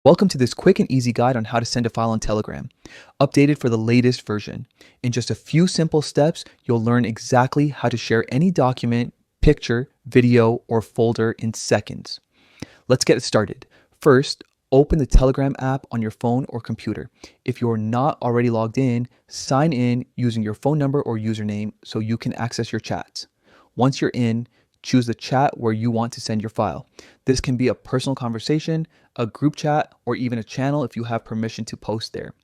Welcome to this quick and easy guide on how to send a file on Telegram, updated for the latest version. In just a few simple steps, you'll learn exactly how to share any document, picture, video, or folder in seconds. Let's get started. First, open the Telegram app on your phone or computer. If you're not already logged in, sign in using your phone number or username so you can access your chats. Once you're in, choose the chat where you want to send your file. This can be a personal conversation, a group chat, or even a channel if you have permission to post there.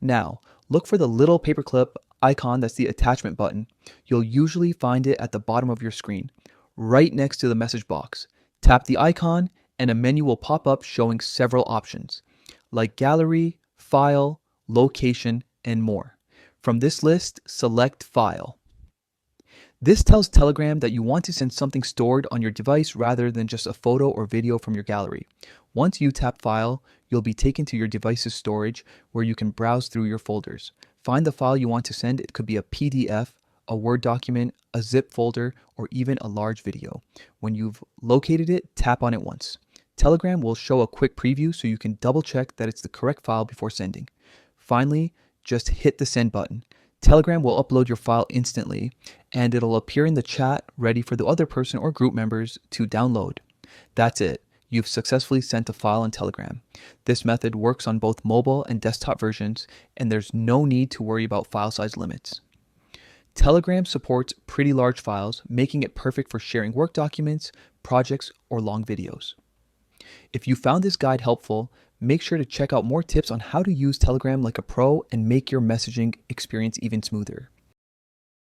Now, look for the little paperclip icon that's the attachment button. You'll usually find it at the bottom of your screen, right next to the message box. Tap the icon and a menu will pop up showing several options, like gallery, file, location, and more. From this list, select File. This tells Telegram that you want to send something stored on your device rather than just a photo or video from your gallery. Once you tap File, you'll be taken to your device's storage where you can browse through your folders. Find the file you want to send. It could be a PDF, a Word document, a zip folder, or even a large video. When you've located it, tap on it once. Telegram will show a quick preview so you can double check that it's the correct file before sending. Finally, just hit the send button. Telegram will upload your file instantly, and it'll appear in the chat ready for the other person or group members to download. That's it. You've successfully sent a file on Telegram. This method works on both mobile and desktop versions, and there's no need to worry about file size limits. Telegram supports pretty large files, making it perfect for sharing work documents, projects, or long videos. If you found this guide helpful, make sure to check out more tips on how to use Telegram like a pro and make your messaging experience even smoother.